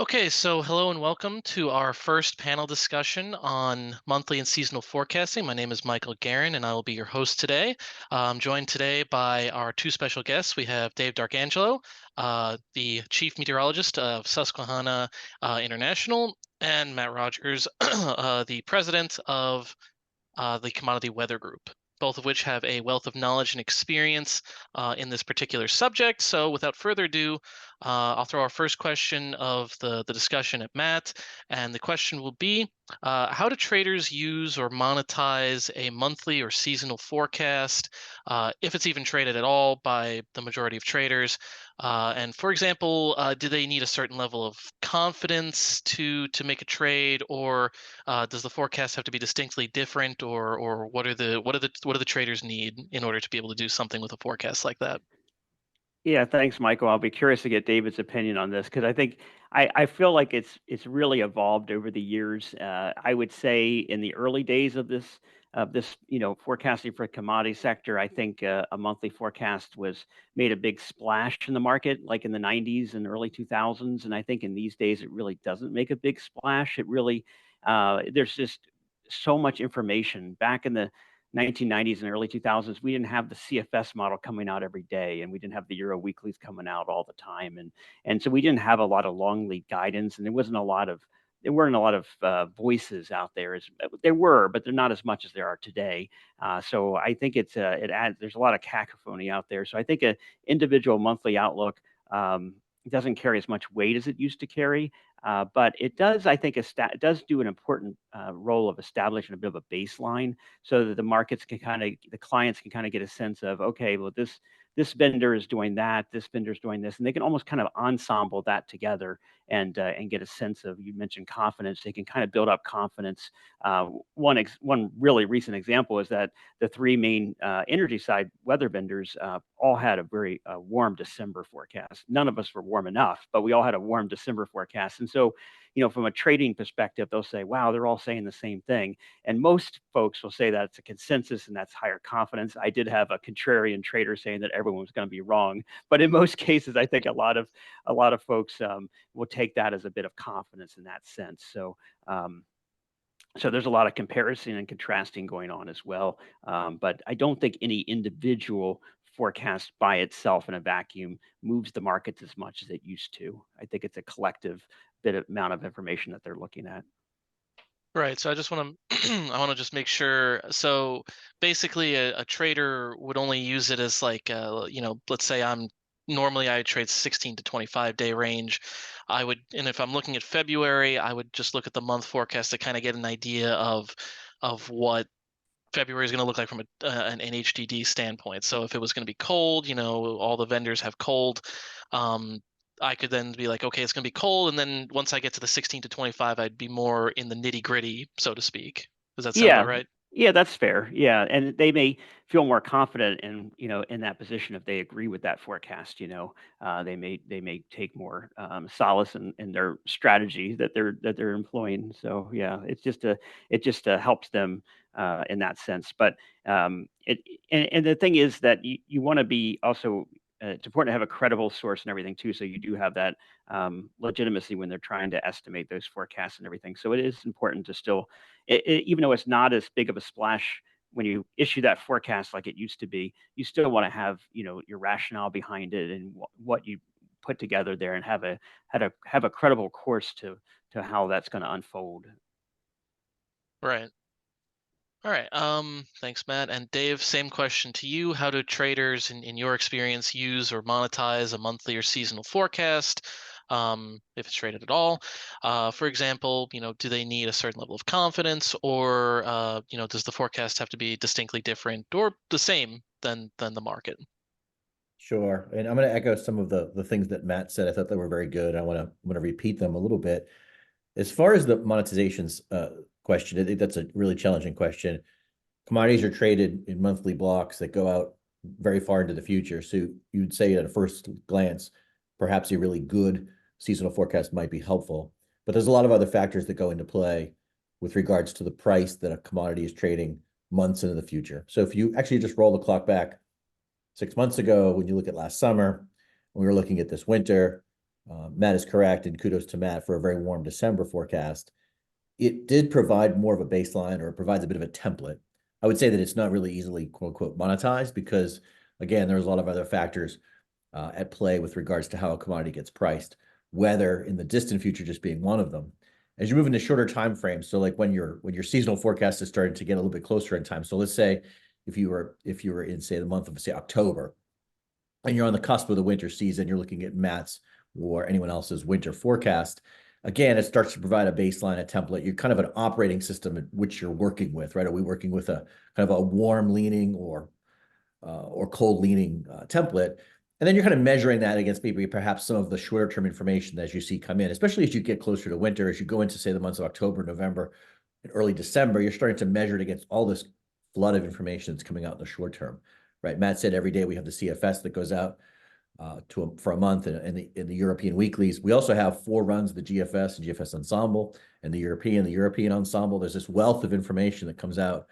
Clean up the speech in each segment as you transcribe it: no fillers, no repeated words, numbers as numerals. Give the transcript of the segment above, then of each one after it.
Okay, so hello and welcome to our first panel discussion on monthly and seasonal forecasting. My name is Michael Guerin, and I will be your host today. I'm joined today by our two special guests. We have Dave D'Arcangelo, the Chief Meteorologist of Susquehanna International, and Matt Rogers, the President of the Commodity Weather Group, both of which have a wealth of knowledge and experience in this particular subject. So without further ado, I'll throw our first question of the discussion at Matt. And the question will be, how do traders use or monetize a monthly or seasonal forecast, if it's even traded at all by the majority of traders? And for example, do they need a certain level of confidence to make a trade, or does the forecast have to be distinctly different, or what do the traders need in order to be able to do something with a forecast like that? Yeah, thanks, Michael. I'll be curious to get David's opinion on this because I think I feel like it's really evolved over the years. I would say in the early days of this forecasting for the commodity sector, I think a monthly forecast was made a big splash in the market, like in the '90s and early 2000s. And I think in these days it really doesn't make a big splash. It really there's just so much information back in the 1990s and early 2000s. We didn't have the CFS model coming out every day, and we didn't have the Euro weeklies coming out all the time, and so we didn't have a lot of long lead guidance, and there weren't a lot of voices out there. As there were, but they're not as much as there are today. So I think it adds. There's a lot of cacophony out there. So I think an individual monthly outlook doesn't carry as much weight as it used to carry. But it does, I think, it does do an important role of establishing a bit of a baseline so that the clients can kind of get a sense of, okay, well, this vendor is doing that, this vendor is doing this, and they can almost kind of ensemble that together and get a sense of. You mentioned confidence; they can kind of build up confidence. One really recent example is that the three main energy side weather vendors all had a very warm December forecast. None of us were warm enough, but we all had a warm December forecast. And so, from a trading perspective, they'll say, wow, they're all saying the same thing. And most folks will say that it's a consensus and that's higher confidence. I did have a contrarian trader saying that everyone was going to be wrong. But in most cases, I think a lot of folks will take that as a bit of confidence in that sense. So there's a lot of comparison and contrasting going on as well. But I don't think any individual forecast by itself in a vacuum moves the markets as much as it used to. I think it's a collective amount of information that they're looking at. Right. So I just want to I want to just make sure. So basically, a trader would only use it as like, let's say I trade 16 to 25 day range. And if I'm looking at February, I would just look at the month forecast to kind of get an idea of what February is going to look like from an HDD standpoint. So if it was going to be cold, all the vendors have cold. Um, I could then be like, okay, it's going to be cold, and then once I get to the 16 to 25, I'd be more in the nitty gritty, so to speak. Does that sound Yeah. about right? Yeah, that's fair. Yeah, and they may feel more confident in that position if they agree with that forecast. They may take more solace in their strategy that they're employing. So yeah, it just helps them in that sense. But and the thing is that you want to be also. It's important to have a credible source and everything too, so you do have that legitimacy when they're trying to estimate those forecasts and everything. So it is important to still even though it's not as big of a splash when you issue that forecast like it used to be, you still want to have your rationale behind it and what you put together there and have a credible course to how that's going to unfold. Right. All right. Thanks, Matt. And Dave, same question to you. How do traders, in your experience, use or monetize a monthly or seasonal forecast, if it's traded at all? For example, do they need a certain level of confidence, or does the forecast have to be distinctly different or the same than the market? Sure. And I'm going to echo some of the things that Matt said. I thought they were very good. I'm going to repeat them a little bit. As far as the monetizations question, I think that's a really challenging question. Commodities are traded in monthly blocks that go out very far into the future. So you'd say at a first glance, perhaps a really good seasonal forecast might be helpful. But there's a lot of other factors that go into play with regards to the price that a commodity is trading months into the future. So if you actually just roll the clock back 6 months ago, when you look at last summer, when we were looking at this winter, Matt is correct, and kudos to Matt for a very warm December forecast. It did provide more of a baseline, or it provides a bit of a template. I would say that it's not really easily, quote unquote, monetized because, again, there's a lot of other factors at play with regards to how a commodity gets priced, weather in the distant future just being one of them. As you move into shorter time frames, so like when your seasonal forecast is starting to get a little bit closer in time. So let's say if you were in, say, the month of, say, October, and you're on the cusp of the winter season, you're looking at Matt's or anyone else's winter forecast. Again, it starts to provide a baseline, a template. You're kind of an operating system in which you're working with, right? Are we working with a kind of a warm leaning or cold leaning template? And then you're kind of measuring that against maybe perhaps some of the shorter term information as you see come in, especially as you get closer to winter, as you go into, say, the months of October, November, and early December, you're starting to measure it against all this flood of information that's coming out in the short term, right? Matt said every day we have the CFS that goes out for a month in the European weeklies. We also have 4 runs of the GFS and GFS Ensemble and the European Ensemble. There's this wealth of information that comes out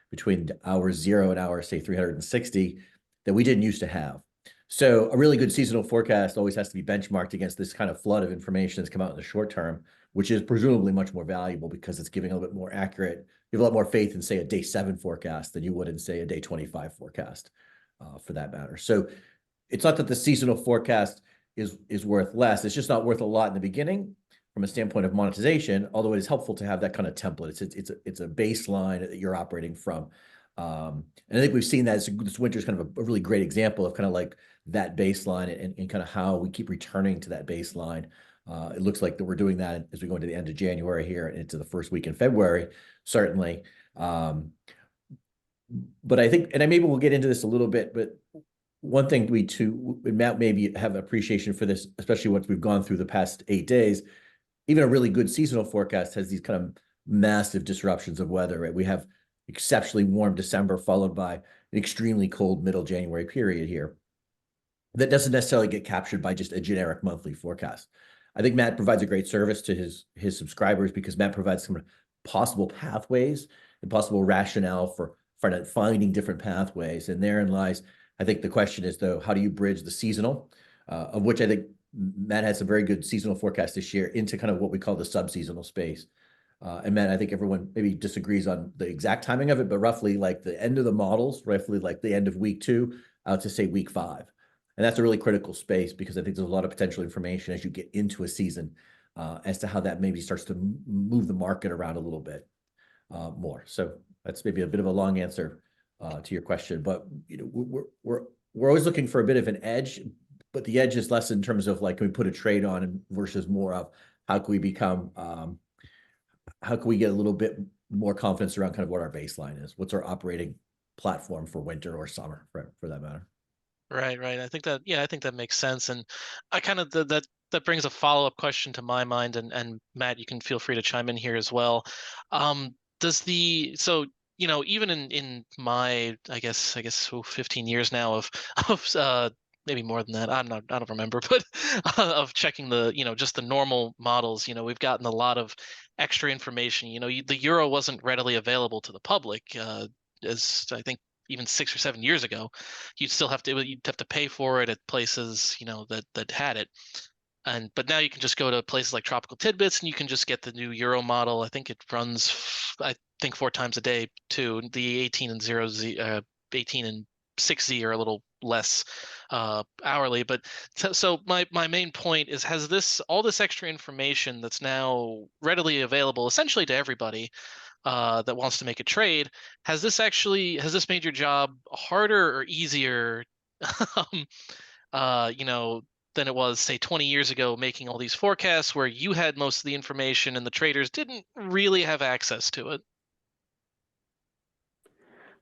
between hour 0 and hour, say, 360 that we didn't used to have. So a really good seasonal forecast always has to be benchmarked against this kind of flood of information that's come out in the short term, which is presumably much more valuable because it's giving a little bit more accurate. You have a lot more faith in, say, a day 7 forecast than you would in, say, a day 25 forecast, for that matter. So it's not that the seasonal forecast is worth less. It's just not worth a lot in the beginning from a standpoint of monetization, although it is helpful to have that kind of template. It's a baseline that you're operating from. And I think we've seen that this winter is kind of a really great example of kind of like that baseline and kind of how we keep returning to that baseline. It looks like that we're doing that as we go into the end of January here and into the first week in February, certainly. But I think, and maybe we'll get into this a little bit, but one thing Matt maybe have appreciation for this, especially once we've gone through the past 8 days. Even a really good seasonal forecast has these kind of massive disruptions of weather, right? We have exceptionally warm December followed by an extremely cold middle January period here. That doesn't necessarily get captured by just a generic monthly forecast. I think Matt provides a great service to his subscribers because Matt provides some possible pathways and possible rationale for finding different pathways. And therein lies, I think the question is, though, how do you bridge the seasonal, of which I think Matt had some very good seasonal forecast this year, into kind of what we call the sub-seasonal space. And Matt, I think everyone maybe disagrees on the exact timing of it, but roughly like the end of the models, roughly like the end of week 2 out to, say, week 5. And that's a really critical space because I think there's a lot of potential information as you get into a season as to how that maybe starts to move the market around a little bit more. So that's maybe a bit of a long answer to your question, but we're always looking for a bit of an edge, but the edge is less in terms of like, can we put a trade on versus more of how can we become, how can we get a little bit more confidence around kind of what our baseline is? What's our operating platform for winter or summer for that matter? Right. I think that makes sense. And I kind of that brings a follow-up question to my mind, and Matt, you can feel free to chime in here as well. Even in my, I guess 15 years now of maybe more than that. I don't remember, but of checking just the normal models, we've gotten a lot of extra information. The euro wasn't readily available to the public, as I think even 6 or 7 years ago. You'd have to pay for it at places, that had it. But now you can just go to places like Tropical Tidbits and you can just get the new Euro model. I think it runs, I think 4 times a day too. The 18 and 0Z, 18 and 6Z are a little less hourly. But so my main point is, has all this extra information that's now readily available essentially to everybody that wants to make a trade, has this made your job harder or easier um, than it was, say, 20 years ago, making all these forecasts where you had most of the information and the traders didn't really have access to it?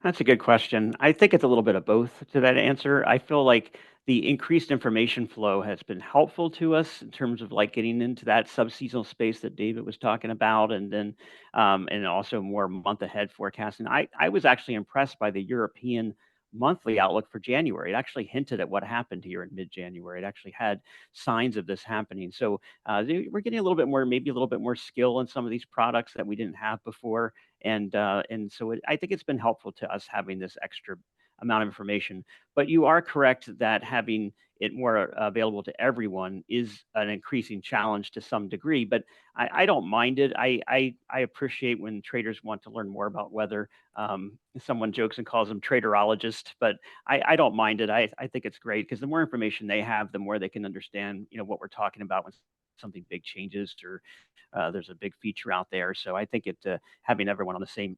That's a good question. I think it's a little bit of both to that answer. I feel like the increased information flow has been helpful to us in terms of like getting into that subseasonal space that David was talking about, and then and also more month ahead forecasting. I was actually impressed by the European monthly outlook for January. It actually hinted at what happened here in mid-January. It actually had signs of this happening. So we're getting a little bit more, maybe a little bit more skill in some of these products that we didn't have before. And so I think it's been helpful to us having this extra amount of information. But you are correct that having it more available to everyone is an increasing challenge to some degree. But I don't mind it. I appreciate when traders want to learn more about weather. Someone jokes and calls them traderologist, but I don't mind it. I think it's great because the more information they have, the more they can understand, what we're talking about when something big changes or there's a big feature out there. So I think having everyone on the same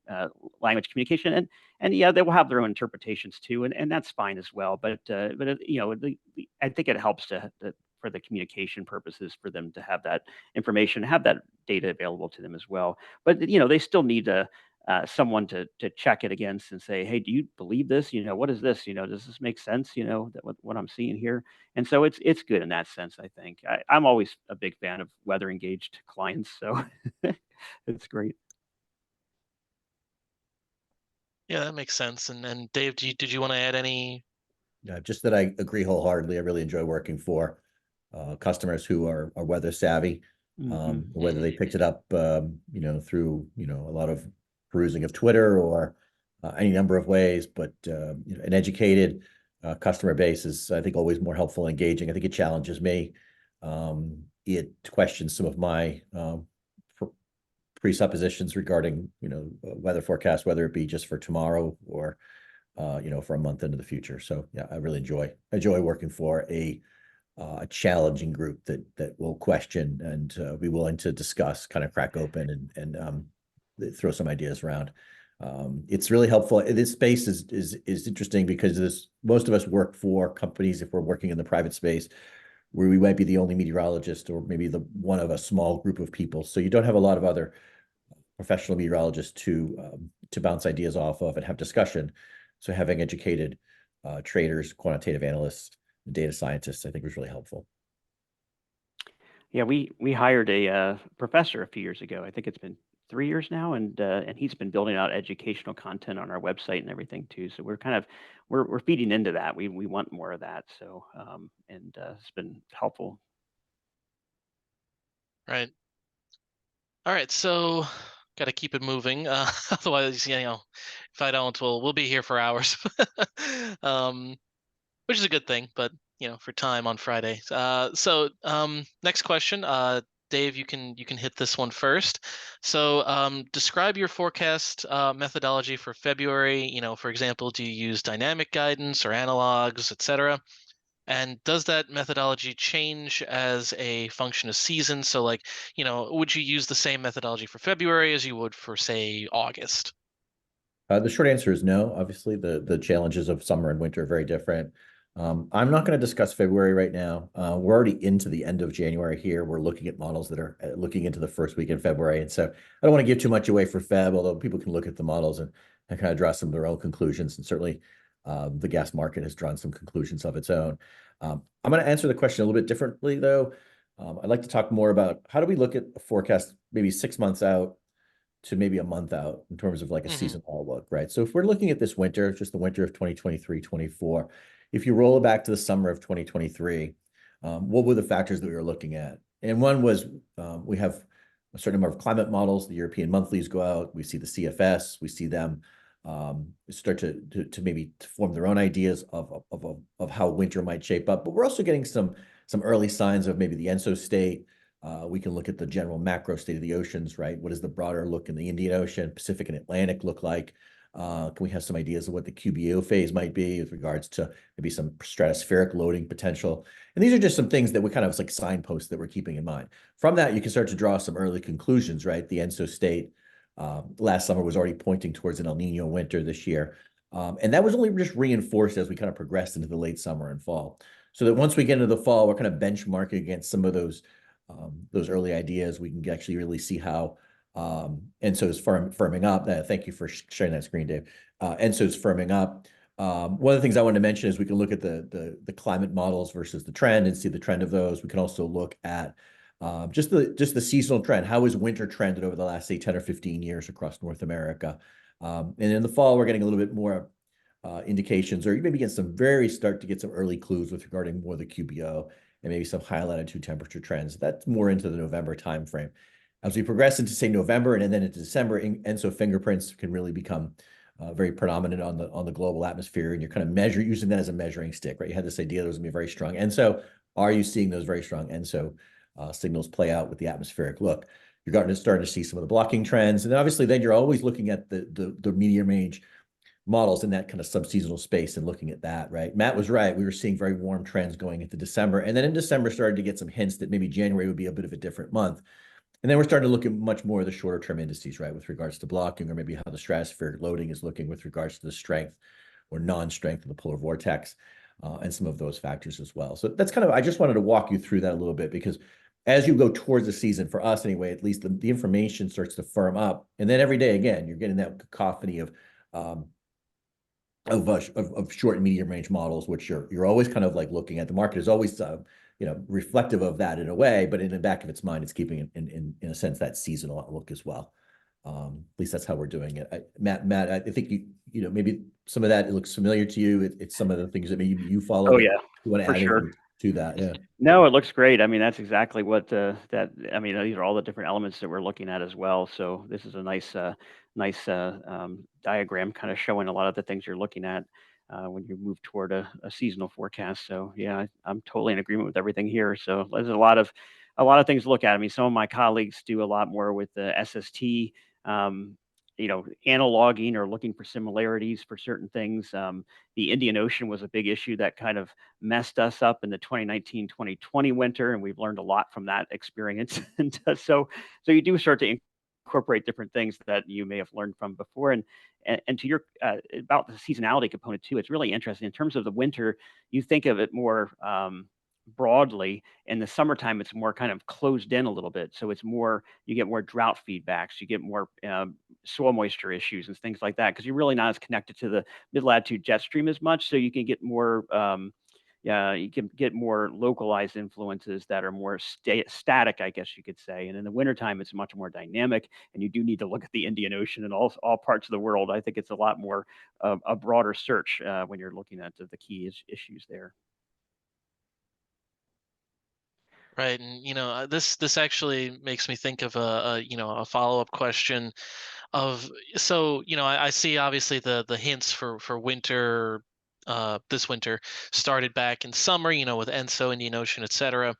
language communication, and yeah, they will have their own interpretations too, and that's fine as well. But I think it helps for the communication purposes for them to have that information, have that data available to them as well. But they still need someone to check it against and say, hey, do you believe this? What is this? Does this make sense? That what I'm seeing here. And so it's good in that sense. I think I'm always a big fan of weather engaged clients, so it's great. Yeah, that makes sense. And Dave, did you want to add any? Just that I agree wholeheartedly. I really enjoy working for customers who are weather savvy, whether they picked it up, through, a lot of perusing of Twitter or any number of ways, but an educated customer base is, I think, always more helpful and engaging. I think it challenges me. It questions some of my presuppositions regarding, weather forecast, whether it be just for tomorrow or, for a month into the future. So yeah, I really enjoy working for a challenging group that will question and be willing to discuss, kind of crack open and throw some ideas around. It's really helpful. This space is interesting because most of us work for companies, if we're working in the private space, where we might be the only meteorologist or maybe the one of a small group of people. So you don't have a lot of other professional meteorologists to bounce ideas off of and have discussion. So having educated traders, quantitative analysts, data scientists, I think was really helpful. Yeah, we hired a professor a few years ago. I think it's been 3 years now, and he's been building out educational content on our website and everything too. So we're feeding into that. We want more of that. So it's been helpful. Right. All right. So got to keep it moving. Otherwise, if I don't, we'll be here for hours. Which is a good thing, but for time on Friday. Next question, Dave, you can hit this one first. So describe your forecast methodology for February. For example, do you use dynamic guidance or analogs, etc.? And does that methodology change as a function of season? So would you use the same methodology for February as you would for, say, August? The short answer is no. Obviously, the challenges of summer and winter are very different. I'm not going to discuss February right now. We're already into the end of January here. We're looking at models that are looking into the first week in February. And so I don't want to give too much away for Feb, although people can look at the models and kind of draw some of their own conclusions. And certainly the gas market has drawn some conclusions of its own. I'm going to answer the question a little bit differently, though. I'd like to talk more about how do we look at a forecast maybe 6 months out to maybe a month out in terms of like a seasonal outlook, right? So if we're looking at this winter, just the winter of 2023-24, if you roll it back to the summer of 2023, what were the factors that we were looking at? And one was we have a certain number of climate models. The European monthlies go out. We see the CFS. We see them start to maybe form their own ideas of how winter might shape up. But we're also getting some early signs of maybe the ENSO state. We can look at the general macro state of the oceans, right? What does the broader look in the Indian Ocean, Pacific and Atlantic look like? Can we have some ideas of what the QBO phase might be with regards to maybe some stratospheric loading potential? And these are just some things that we kind of like signposts that we're keeping in mind. From that, you can start to draw some early conclusions, right? The ENSO state last summer was already pointing towards an El Nino winter this year. And that was only just reinforced as we kind of progressed into the late summer and fall. So that once we get into the fall, we're kind of benchmarking against some of those early ideas. We can actually really see how ENSO is firming up. Thank you for sharing that screen, Dave. ENSO is firming up. One of the things I wanted to mention is we can look at the climate models versus the trend and see the trend of those. We can also look at just the seasonal trend. How has winter trended over the last, say, 10 or 15 years across North America? And in the fall, we're getting a little bit more indications, or you maybe start to get some early clues with regarding more the QBO and maybe some high latitude temperature trends. That's more into the November timeframe. As we progress into, say, November and then into December, ENSO fingerprints can really become very predominant on the global atmosphere, and you're kind of using that as a measuring stick, right? You had this idea there was going to be a very strong ENSO. Are you seeing those very strong ENSO signals play out with the atmospheric look? You're starting to see some of the blocking trends, and then obviously then you're always looking at the medium range models in that kind of subseasonal space and looking at that, right? Matt was right. We were seeing very warm trends going into December, and then in December started to get some hints that maybe January would be a bit of a different month. And then we're starting to look at much more of the shorter term indices, right, with regards to blocking, or maybe how the stratospheric loading is looking with regards to the strength or non-strength of the polar vortex, and some of those factors as well. So that's kind of, I just wanted to walk you through that a little bit, because as you go towards the season, for us anyway, at least the information starts to firm up. And then every day, again, you're getting that cacophony of short and medium range models, which you're always kind of like looking at. The market is always reflective of that in a way, but in the back of its mind, it's keeping in a sense that seasonal outlook as well. At least that's how we're doing it. Matt, I think maybe some of that, it looks familiar to you. It's some of the things that maybe you follow. Oh yeah, you want to for add sure. anything to that? Yeah. No, it looks great. I mean, that's exactly what these are all the different elements that we're looking at as well. So this is a nice diagram kind of showing a lot of the things you're looking at when you move toward a seasonal forecast. So yeah, I'm totally in agreement with everything here. So there's a lot of things to look at. I mean, some of my colleagues do a lot more with the SST. Analoging or looking for similarities for certain things. The Indian Ocean was a big issue that kind of messed us up in the 2019-2020 winter, and we've learned a lot from that experience. And so you do start to incorporate different things that you may have learned from before. And to your about the seasonality component too, it's really interesting. In terms of the winter, you think of it more broadly. In the summertime, it's more kind of closed in a little bit. So it's more, you get more drought feedbacks, you get more soil moisture issues and things like that, because you're really not as connected to the mid latitude jet stream as much. So you can get more you can get more localized influences that are more static, I guess you could say. And in the wintertime, it's much more dynamic, and you do need to look at the Indian Ocean and all parts of the world. I think it's a lot more a broader search when you're looking at the key issues there. Right, and this actually makes me think of a follow-up question of, so I see obviously the hints for winter, this winter started back in summer, with ENSO, Indian Ocean, etc.,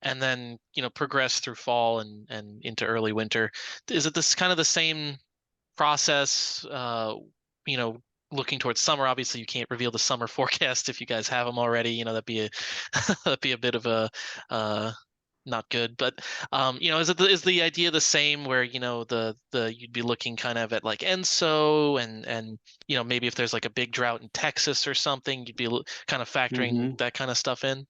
and then progressed through fall and into early winter. Is it this kind of the same process? Looking towards summer, obviously you can't reveal the summer forecast if you guys have them already. That'd be a that'd be a bit of a not good. But is the idea the same, where the you'd be looking kind of at like ENSO and maybe if there's like a big drought in Texas or something, you'd be kind of factoring that kind of stuff in?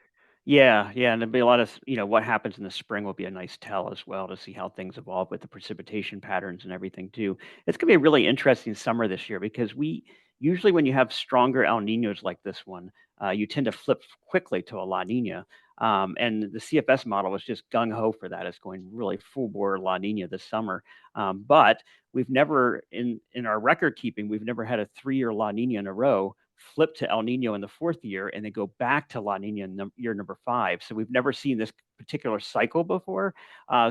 Yeah, and there'll be a lot of, what happens in the spring will be a nice tell as well, to see how things evolve with the precipitation patterns and everything too. It's gonna be a really interesting summer this year, because we usually, when you have stronger El Niños like this one, you tend to flip quickly to a La Nina. And the CFS model was just gung ho for that. It's going really full bore La Nina this summer. But we've never, in our record keeping, we've never had a 3-year La Nina in a row flip to El Nino in the 4th year and then go back to La Nina in year number 5. So we've never seen this particular cycle before.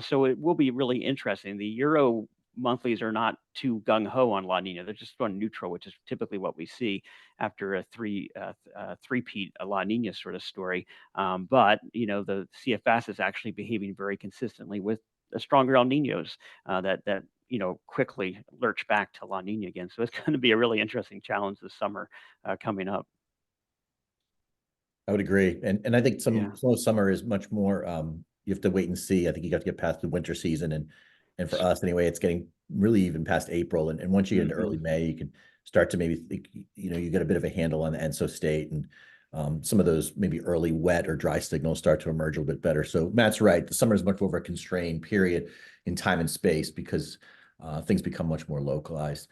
So it will be really interesting. The Euro monthlies are not too gung ho on La Nina. They're just going neutral, which is typically what we see after a three-peat La Nina sort of story. But the CFS is actually behaving very consistently with the stronger El Ninos that quickly lurch back to La Nina again. So it's going to be a really interesting challenge this summer coming up. I would agree. And I think Yeah. some of summer is much more, you have to wait and see. I think you got to get past the winter season. And for us anyway, it's getting really even past April. And once you get into early May, you can start to maybe think, you get a bit of a handle on the ENSO state, and some of those maybe early wet or dry signals start to emerge a little bit better. So Matt's right. The summer is much more of a constrained period in time and space, because things become much more localized.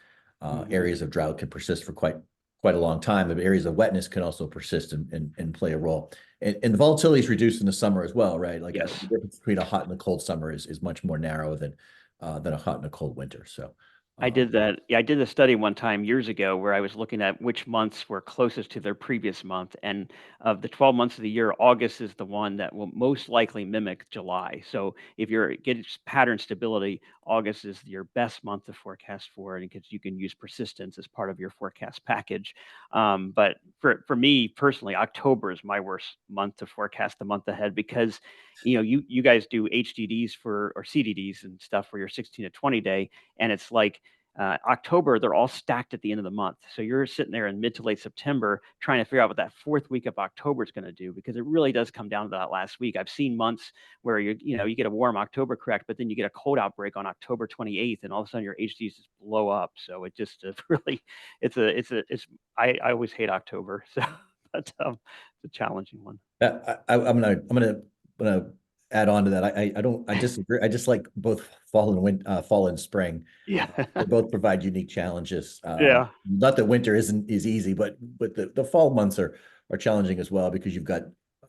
Areas of drought can persist for quite a long time. But areas of wetness can also persist and play a role. And the volatility is reduced in the summer as well, right? Like the difference between a hot and a cold summer is much more narrow than a hot and a cold winter. So I did that. Yeah, I did a study one time years ago where I was looking at which months were closest to their previous month. And of the 12 months of the year, August is the one that will most likely mimic July. So if you're getting pattern stability, August is your best month to forecast for, and because you can use persistence as part of your forecast package. But for me personally, October is my worst month to forecast the month ahead because you guys do HDDs or CDDs and stuff for your 16 to 20 day, and it's like October, they're all stacked at the end of the month. So you're sitting there in mid to late September trying to figure out what that fourth week of October is going to do, because it really does come down to that last week. I've seen months where you get a warm October correct, but then you get a cold outbreak on October 28th, and all of a sudden your HDs just blow up. So it just really, I always hate October. So, but it's a challenging one. I'm gonna add on to that. I disagree. I just like both fall and spring. Yeah. They both provide unique challenges. Yeah. Not that winter is easy, but the fall months are challenging as well because you've got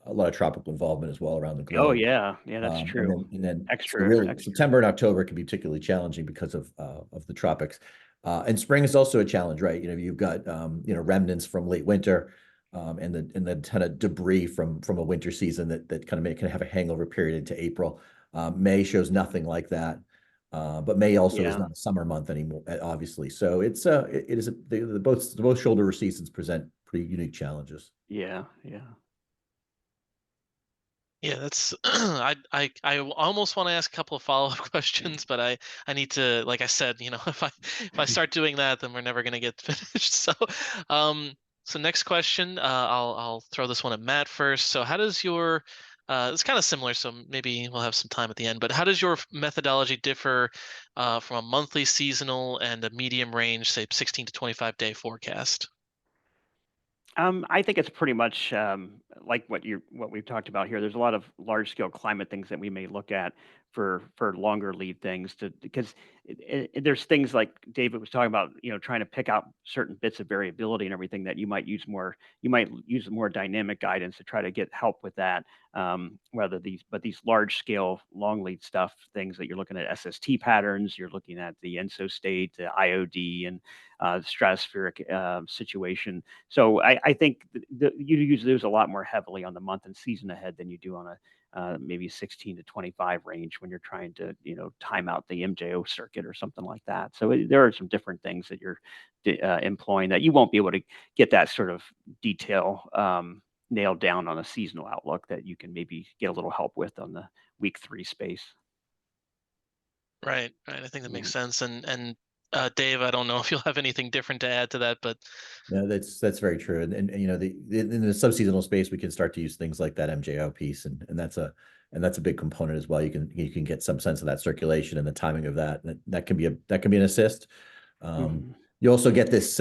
a lot of tropical involvement as well around the Oh globe. yeah. Yeah, that's And true. then so Extra, really extra. September and October can be particularly challenging because of the tropics. And spring is also a challenge, right? You've got remnants from late winter, and the kind of debris from a winter season that kind of can have a hangover period into April. May shows nothing like that. But May also is Yeah. not a summer month anymore, obviously. So it is both shoulder seasons present pretty unique challenges. Yeah. Yeah. Yeah, that's I almost want to ask a couple of follow-up questions, but I need to, like I said, if I start doing that, then we're never gonna get finished. Um so next question, I'll throw this one at Matt first. So how does your it's kind of similar, so maybe we'll have some time at the end, but how does your methodology differ from a monthly, seasonal, and a medium range, say 16 to 25 day forecast? I think it's pretty much like what we've talked about here. There's a lot of large scale climate things that we may look at for longer lead things because there's things like David was talking about, trying to pick out certain bits of variability and everything that you might use more. You might use more dynamic guidance to try to get help with that. These large scale long lead stuff, things that you're looking at SST patterns, you're looking at the ENSO state, the IOD, and stratospheric situation. So I think you use those a lot more heavily on the month and season ahead than you do on a maybe 16 to 25 range when you're trying to time out the MJO circuit or something like that. So there are some different things that you're employing that you won't be able to get that sort of detail nailed down on a seasonal outlook that you can maybe get a little help with on the week 3 space. Right, right. I think that makes Yeah. sense. And Dave, I don't know if you'll have anything different to add to that, but No, that's very true. And in the subseasonal space, we can start to use things like that MJO piece, and that's a big component as well. You can get some sense of that circulation and the timing of that. And that can be an assist. Mhm. You also get this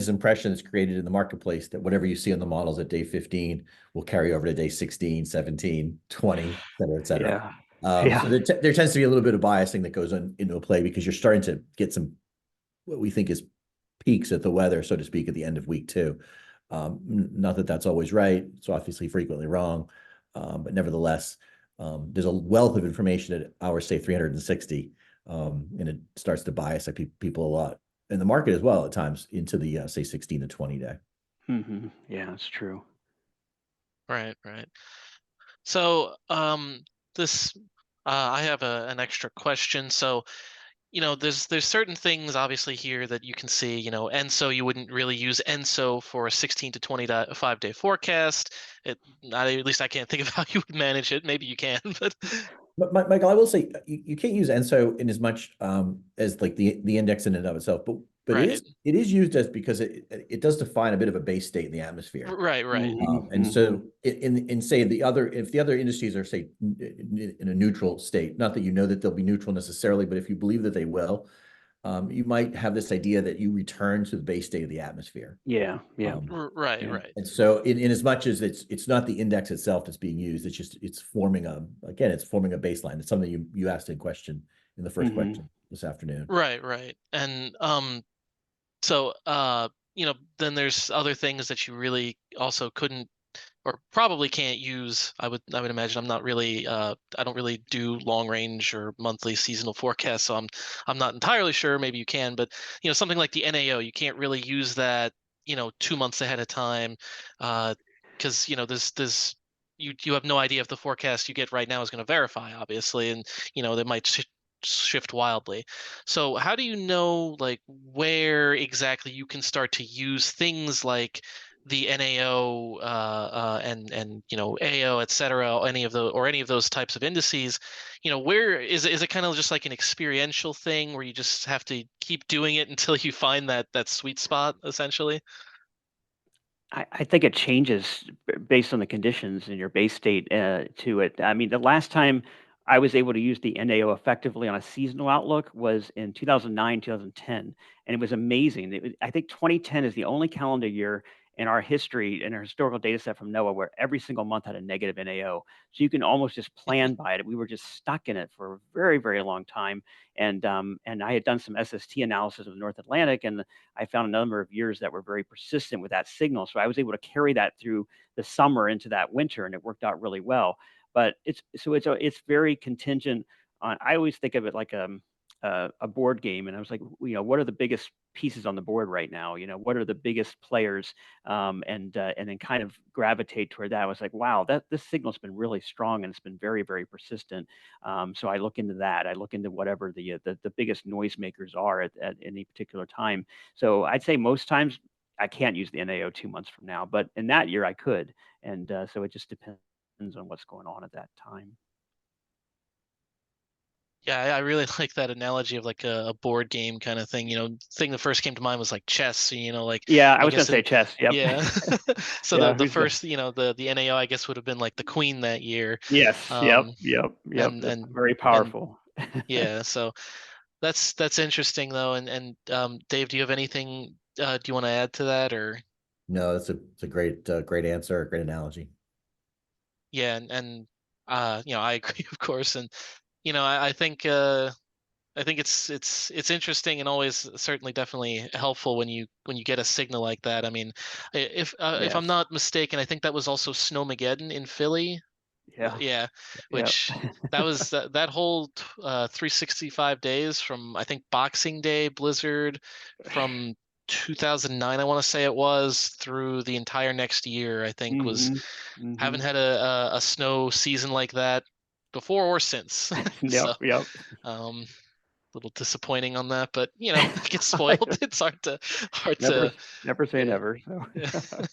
impression that's created in the marketplace that whatever you see on the models at day 15 will carry over to day 16, 17, 20, et cetera, et cetera. Yeah. So Yeah. there tends to be a little bit of biasing that goes into a play because you're starting to get some what we think is peaks at the weather, so to speak, at the end of week 2. Not that that's always right. It's obviously frequently wrong. But nevertheless, there's a wealth of information at hour, say 360. And it starts to bias people a lot in the market as well at times into the, say 16 to 20 day. Yeah, it's true. right, right. So this I have an extra question. So there's certain things obviously here that you can see, ENSO, you wouldn't really use ENSO for a 16 to 25 day forecast. At least I can't think of how you would manage it. Maybe you can, but But Michael, I will say you can't use ENSO in as much as like the index in and of itself, but right, it is used as because it does define a bit of a base state in the atmosphere. right, right, And so in say if the other indices are say in a neutral state, not that that they'll be neutral necessarily, but if you believe that they will, you might have this idea that you return to the base state of the atmosphere. Yeah. Yeah. right, Yeah. right, And so in as much as it's not the index itself that's being used, it's forming a baseline. It's something you asked in question in the first hmm question this afternoon. right, right. And so then there's other things that you really also couldn't or probably can't use. I would imagine I'm not really I don't really do long range or monthly seasonal forecasts, so I'm not entirely sure. Maybe you can, but something like the NAO, you can't really use that 2 months ahead of time, because there's you have no idea if the forecast you get right now is going to verify, obviously, and they might shift wildly. So how do you know like where exactly you can start to use things like the NAO and AO, et cetera, any of those types of indices? Where is it kind of just like an experiential thing where you just have to keep doing it until you find that sweet spot, essentially? I think it changes based on the conditions in your base state to it. I mean, the last time I was able to use the NAO effectively on a seasonal outlook was in 2009, 2010, and it was amazing. I think 2010 is the only calendar year in our history, in our historical data set from NOAA, where every single month had a negative NAO. So you can almost just plan by it. We were just stuck in it for a very, very long time. And I had done some SST analysis of the North Atlantic, and I found a number of years that were very persistent with that signal. So I was able to carry that through the summer into that winter, and it worked out really well. But it's very contingent on. I always think of it like a board game, and I was like, what are the biggest pieces on the board right now? What are the biggest players? And then kind of gravitate toward that. I was like, wow, this signal's been really strong, and it's been very, very persistent. So I look into that. I look into whatever the biggest noisemakers are at any particular time. So I'd say most times I can't use the NAO 2 months from now, but in that year I could. And so it just depends on what's going on at that time. Yeah, I really like that analogy of like a board game kind of thing. Thing that first came to mind was like chess. Like Yeah, I I was going guess to say in chess. Yep. yeah. So Yeah. the first, the NAO I guess would have been like the queen that year. Yes. Yep. Um, Yep. and That's and very and powerful. yeah, so that's interesting though. And Dave, do you have anything do you want to add to that, or? No, it's a great answer, great analogy. Yeah, and I agree, of course, and I think it's interesting and always certainly definitely helpful when you get a signal like that. I mean, if I'm Yes. not mistaken, I think that was also Snowmageddon in Philly. Yeah. Yeah, Yep. which that was that whole 365 days from I think Boxing Day blizzard from 2009, I want to say it was, through the entire next year. I think was Hmm. Hmm. haven't had a snow season like that before or since. So Yep. Yep. um, little disappointing on that, but it gets spoiled. It's hard Never, to never say yeah. never. So.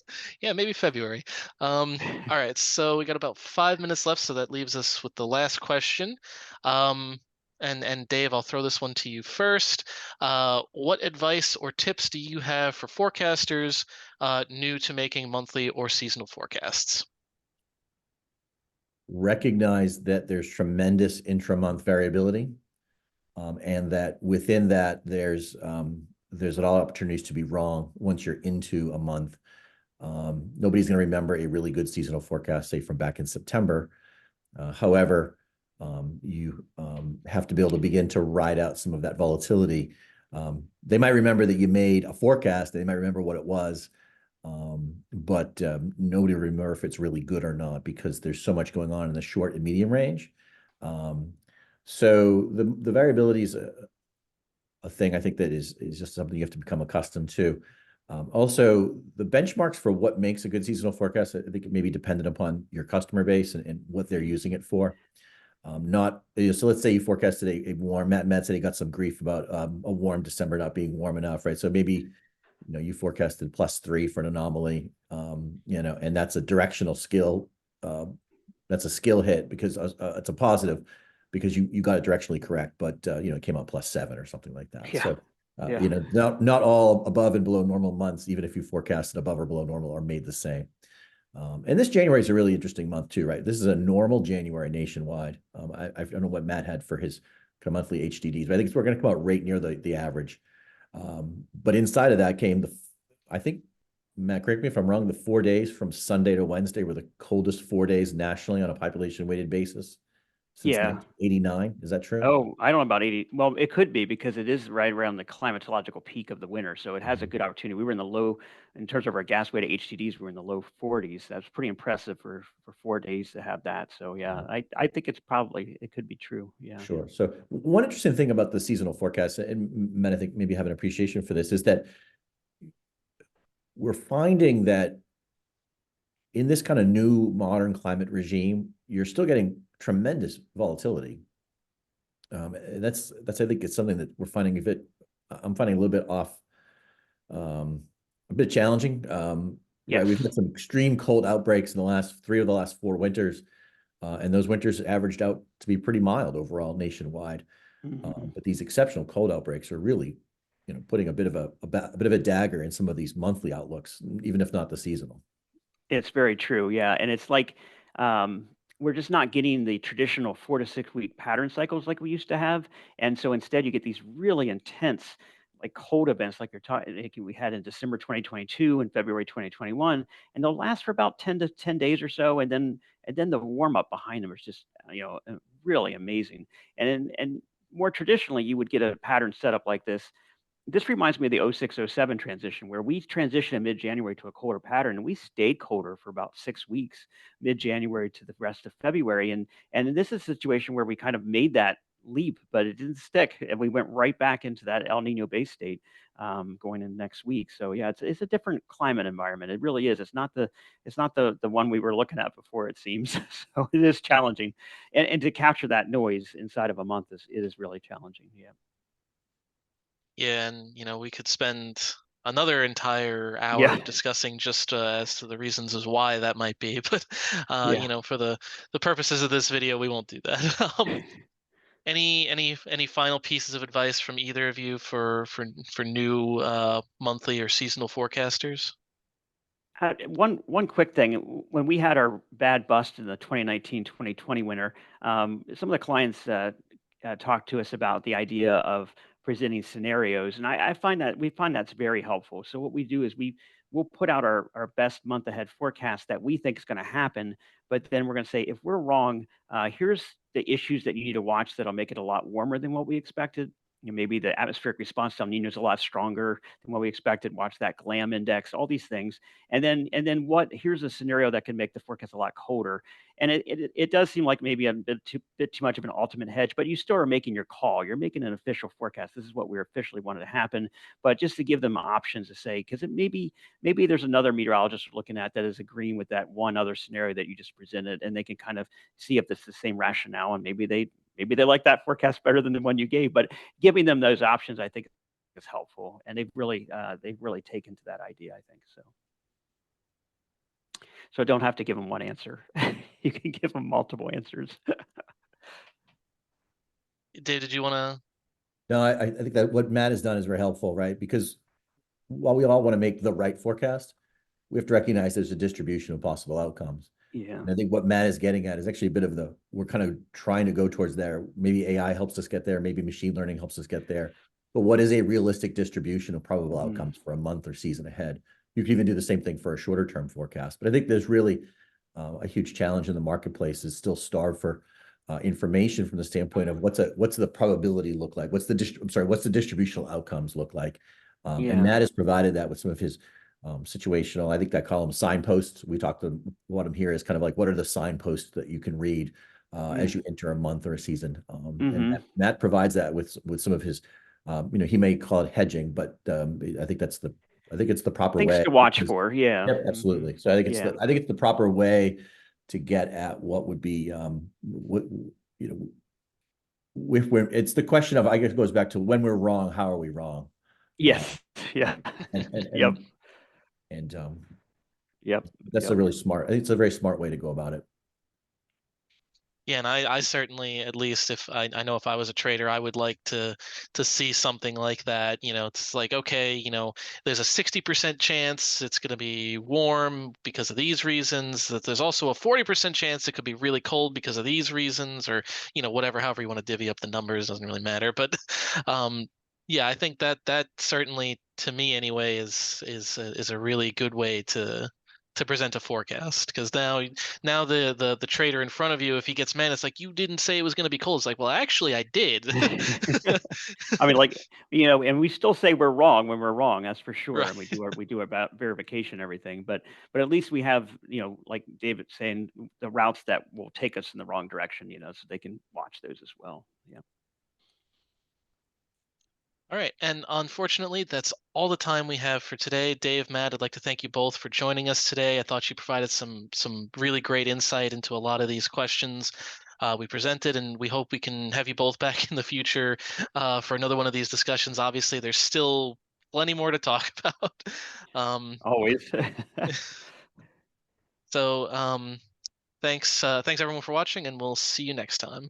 Yeah, maybe February. All right, so we got about 5 minutes left, so that leaves us with the last question. Um, and Dave, I'll throw this one to you first. What advice or tips do you have for forecasters new to making monthly or seasonal forecasts? Recognize that there's tremendous intra-month variability, and that within that there's a lot of opportunities to be wrong once you're into a month. Nobody's going to remember a really good seasonal forecast, say from back in September. However, you have to be able to begin to ride out some of that volatility. They might remember that you made a forecast. They might remember what it was, but nobody will remember if it's really good or not because there's so much going on in the short and medium range. So the variability is a thing I think that is just something you have to become accustomed to. Also, the benchmarks for what makes a good seasonal forecast, I think it may be dependent upon your customer base and what they're using it for. Not so. Let's say you forecasted a warm. Matt said he got some grief about a warm December not being warm enough, right? So maybe you forecasted +3 for an anomaly, and that's a directional skill. That's a skill hit because it's a positive because you got it directionally correct, but it came out +7 or something like that. Yeah. So Yeah. not all above and below normal months, even if you forecasted above or below normal, are made the same. And this January is a really interesting month too, right? This is a normal January nationwide. I don't know what Matt had for his kind of monthly HDDs, but I think we're going to come out right near the average. But inside of that came I think, Matt, correct me if I'm wrong, the 4 days from Sunday to Wednesday were the coldest 4 days nationally on a population weighted basis since Yeah. 1989. Is that true? Oh, I don't know about 80. Well, it could be because it is right around the climatological peak of the winter. So it has a Mhm. good opportunity. We were in the low, in terms of our gas weighted HTDs, we were in the low 40s. That's pretty impressive for 4 days to have that. So yeah, Yeah, I think it could be true. Yeah. sure. So one interesting thing about the seasonal forecast, and men, I think maybe have an appreciation for this, is that we're finding that in this kind of new modern climate regime, you're still getting tremendous volatility. That's I think it's something that we're finding I'm finding a little bit off, a bit challenging. Right, we've Yes. had some extreme cold outbreaks in the last three of the last 4 winters, and those winters averaged out to be pretty mild overall nationwide. Mhm. But these exceptional cold outbreaks are really, putting a bit of a bit of a dagger in some of these monthly outlooks, even if not the seasonal. It's very true, yeah, and it's like, we're just not getting the traditional 4 to 6 week pattern cycles like we used to have, and so instead you get these really intense, like, cold events like you're talking like we had in December 2022 and February 2021, and they'll last for about 10 to 10 days or so, and then the warm up behind them is just, really amazing, and more traditionally, you would get a pattern setup like this reminds me of the '06-'07 transition where we transitioned in mid-January to a colder pattern, and we stayed colder for about 6 weeks, mid-January to the rest of February, and this is a situation where we kind of made that leap, but it didn't stick, and we went right back into that El Nino base state, going in next week. So, yeah, it's a different climate environment. It really is. It's not the one we were looking at before, it seems. So it is challenging, and to capture that noise inside of a month is really challenging, yeah. Yeah, and we could spend another entire Yeah. hour discussing just as to the reasons as why that might be, but Yeah. for the purposes of this video, we won't do that. Any final pieces of advice from either of you for new monthly or seasonal forecasters? One quick thing, when we had our bad bust in the 2019-2020 winter, some of the clients talked to us about the idea of presenting scenarios, and I find that we find that's very helpful. So what we do is we'll put out our best month ahead forecast that we think is going to happen, but then we're going to say if we're wrong, here's the issues that you need to watch that'll make it a lot warmer than what we expected. Maybe the atmospheric response to El Nino is a lot stronger than what we expected. Watch that GLAM index, all these things, and then here's a scenario that can make the forecast a lot colder. And it does seem like maybe a bit too much of an ultimate hedge, but you still are making your call. You're making an official forecast. This is what we officially wanted to happen. But just to give them options to say, because it maybe there's another meteorologist looking at that is agreeing with that one other scenario that you just presented, and they can kind of see if it's the same rationale, and maybe they like that forecast better than the one you gave. But giving them those options, I think, is helpful, and they've really taken to that idea, I think so. So don't have to give them one answer. You can give them multiple answers. Dave, did you want to? No, I think that what Matt has done is very helpful, right? Because while we all want to make the right forecast, we have to recognize there's a distribution of possible outcomes. Yeah. And I think what Matt is getting at is actually a bit of we're kind of trying to go towards there. Maybe AI helps us get there. Maybe machine learning helps us get there. But what is a realistic distribution of probable Mhm. outcomes for a month or season ahead? You can even do the same thing for a shorter term forecast. But I think there's really a huge challenge in the marketplace is still starved for information from the standpoint of what's the probability look like? What's the distributional outcomes look like? And Yeah. Matt has provided that with some of his situational. I think that column signposts. We talked about them here is kind of like what are the signposts that you can read Mm. as you enter a month or a season. And Mhm. Matt provides that with some of his, he may call it hedging, but I think it's the proper Things way. to watch Because, for. Yeah. yep, Mhm. absolutely. So Yeah. I think it's the proper way to get at what would be what you know if we're it's the question of I guess it goes back to when we're wrong, how are we wrong? Uh, Yes. Yeah. and and Yep. and and Yep. that's a Yep. really smart. I think it's a very smart way to go about it. Yeah, and I certainly, at least if I know if I was a trader, I would like to see something like that. It's like, okay, there's a 60% chance it's going to be warm because of these reasons, that there's also a 40% chance it could be really cold because of these reasons, or whatever, however you want to divvy up the numbers, doesn't really matter. But um, yeah, I think that certainly, to me anyway, is a really good way to present a forecast, because now the trader in front of you, if he gets mad, it's like, you didn't say it was going to be cold. It's like, well, actually I did. I mean, like, and we still say we're wrong when we're wrong, that's for sure. Right. And we do our verification and everything, but at least we have, like David's saying, the routes that will take us in the wrong direction, so they can watch those as well. Yeah. All right, and unfortunately, that's all the time we have for today. Dave, Matt, I'd like to thank you both for joining us today. I thought you provided some really great insight into a lot of these questions we presented, and we hope we can have you both back in the future for another one of these discussions. Obviously, there's still plenty more to talk about. Always. So thanks everyone for watching, and we'll see you next time.